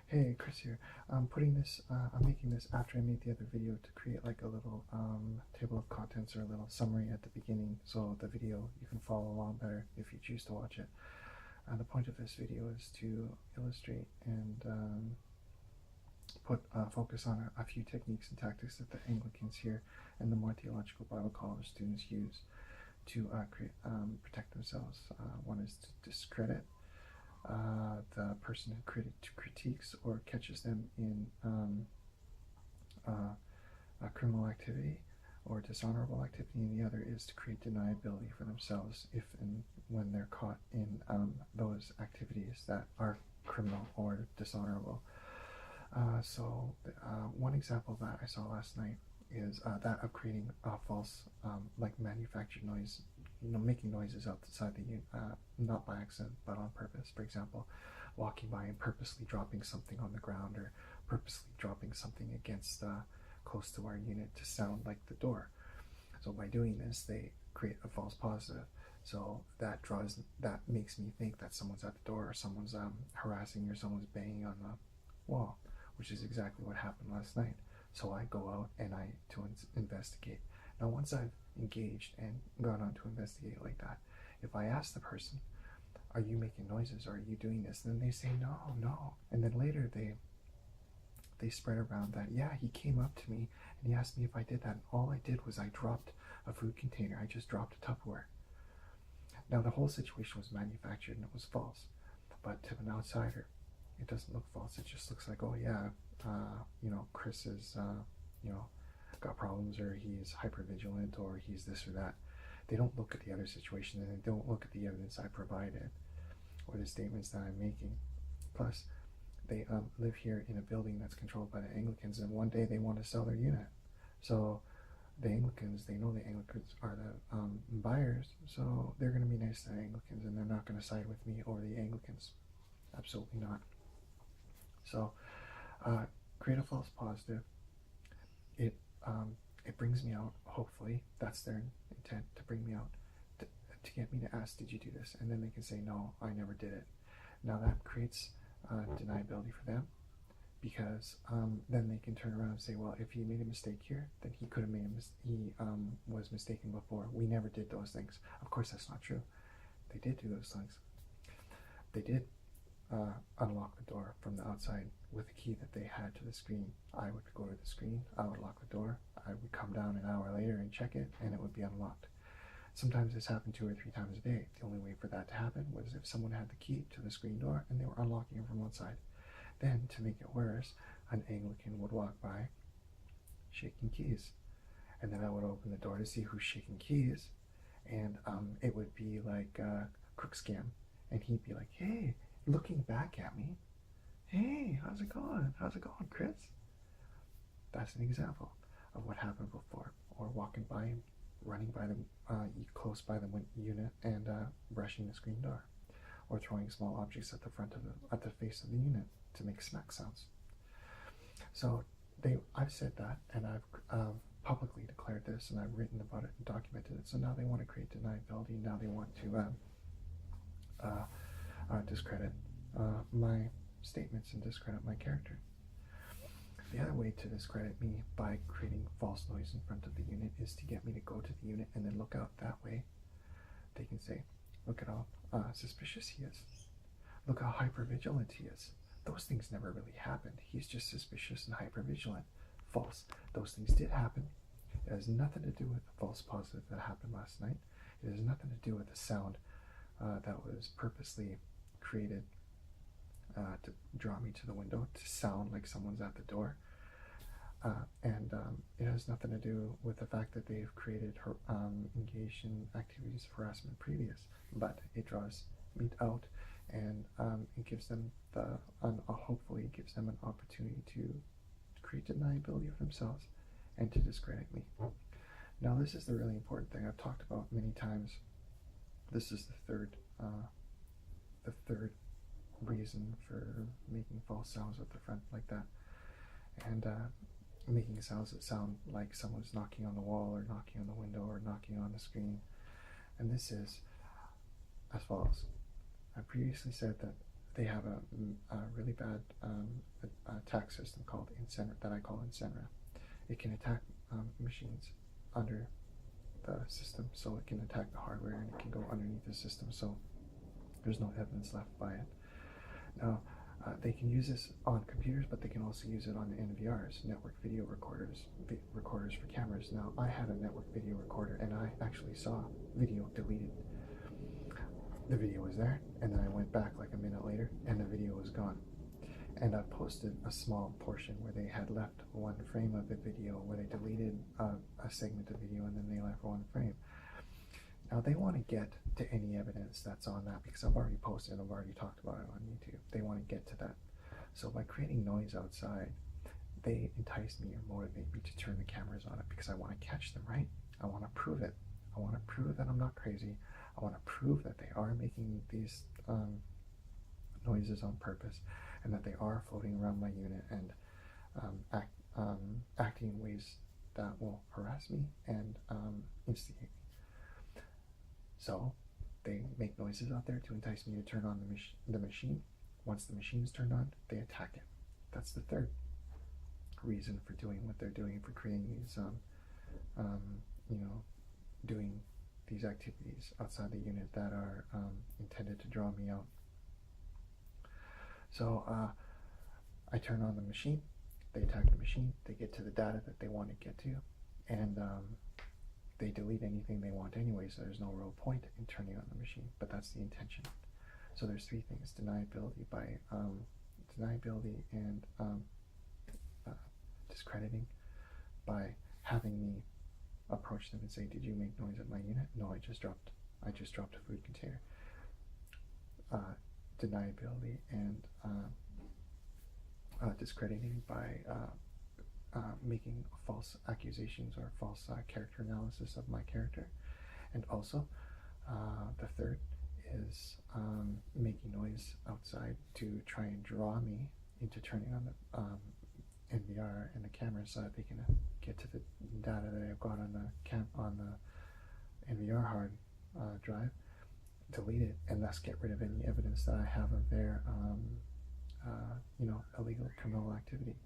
Hey, Chris here. I'm making this after I made the other video to create like a little table of contents or a little summary at the beginning, so the video you can follow along better if you choose to watch it. The point of this video is to illustrate and put focus on a few techniques and tactics that the Anglicans here and the more theological Bible college students use to protect themselves. One is to discredit the person who critiques or catches them in criminal activity or dishonourable activity, and the other is to create deniability for themselves if and when they're caught in those activities that are criminal or dishonourable. One example that I saw last night is that of creating false, like manufactured noise, making noises outside the unit, not by accident, but on purpose. For example, walking by and purposely dropping something on the ground or purposely dropping something against close to our unit to sound like the door. So by doing this, they create a false positive. So that makes me think that someone's at the door or someone's harassing or someone's banging on the wall, which is exactly what happened last night. So I go out and investigate. Now, once I've engaged and gone on to investigate like that, if I ask the person, "Are you making noises? Or are you doing this?" And then they say, "No, no," and then later they spread around that, "Yeah, he came up to me and he asked me if I did that. And all I did was I dropped a food container. I just dropped a Tupperware." Now, the whole situation was manufactured and it was false, but to an outsider, it doesn't look false. It just looks like, oh yeah, Chris is, got problems, or he's hypervigilant, or he's this or that. They don't look at the other situation, and they don't look at the evidence I provided or the statements that I'm making. Plus, they live here in a building that's controlled by the Anglicans, and one day they want to sell their unit. So the Anglicans, they know the Anglicans are the buyers, so they're going to be nice to the Anglicans, and they're not going to side with me or the Anglicans. Absolutely not. So create a false positive. It brings me out. Hopefully, that's their intent, to bring me out, to get me to ask, "Did you do this?" And then they can say, "No, I never did it." Now that creates deniability for them, because then they can turn around and say, "Well, if he made a mistake here, then he could have made he was mistaken before. We never did those things." Of course, that's not true. They did do those things. They did unlock the door from the outside with a key that they had to the screen. I would go to the screen, I would lock the door, I would come down an hour later and check it, and it would be unlocked. Sometimes this happened 2 or 3 times a day. The only way for that to happen was if someone had the key to the screen door and they were unlocking it from outside. Then, to make it worse, an Anglican would walk by shaking keys, and then I would open the door to see who's shaking keys, and it would be like a crook scam, and he'd be like, "Hey," looking back at me, "Hey, how's it going? How's it going, Chris?" That's an example of what happened before. Or walking by him, running by them close by the unit and brushing the screen door, or throwing small objects at the face of the unit to make smack sounds. So I've said that, and I've publicly declared this, and I've written about it and documented it. So now they want to create deniability. Now they want to discredit my statements and discredit my character. The other way to discredit me by creating false noise in front of the unit is to get me to go to the unit and then look out that way. They can say, "Look at how suspicious he is. Look how hypervigilant he is. Those things never really happened. He's just suspicious and hypervigilant." False. Those things did happen. It has nothing to do with the false positive that happened last night. It has nothing to do with the sound that was purposely created to draw me to the window, to sound like someone's at the door. And it has nothing to do with the fact that they've engaged in activities of harassment previous, but it draws me out, and it gives them hopefully it gives them an opportunity to create deniability of themselves and to discredit me. Now, this is the really important thing I've talked about many times. This is the third reason for making false sounds at the front like that, and making sounds that sound like someone's knocking on the wall or knocking on the window or knocking on the screen. And this is as follows. I previously said that they have a really bad attack system called that I call Incenra. It can attack machines under the system, so it can attack the hardware and it can go underneath the system, so there's no evidence left by it. Now, they can use this on computers, but they can also use it on NVRs, network video recorders, recorders for cameras. Now, I had a network video recorder, and I actually saw video deleted. The video was there, and then I went back like a minute later, and the video was gone. And I posted a small portion where they had left one frame of the video, where they deleted a segment of video, and then they left one frame. Now, they want to get to any evidence that's on that, because I've already posted, I've already talked about it on YouTube. They want to get to that. So by creating noise outside, they entice me or motivate me to turn the cameras on it, because I want to catch them, right? I want to prove it. I want to prove that I'm not crazy. I want to prove that they are making these noises on purpose, and that they are floating around my unit and acting in ways that will harass me and instigate me. So they make noises out there to entice me to turn on the machine. Once the machine is turned on, they attack it. That's the third reason for doing what they're doing, for creating these, doing these activities outside the unit that are intended to draw me out. So I turn on the machine, they attack the machine, they get to the data that they want to get to, and they delete anything they want anyway, so there's no real point in turning on the machine, but that's the intention. So there's three things: deniability and discrediting, by having me approach them and say, "Did you make noise at my unit?" "No, I just dropped a food container." Deniability and discrediting by making false accusations or false character analysis of my character. And also, the third is making noise outside to try and draw me into turning on the NVR and the camera, so that they can get to the data that I've got on the NVR hard drive, delete it, and thus get rid of any evidence that I have of their illegal criminal activity.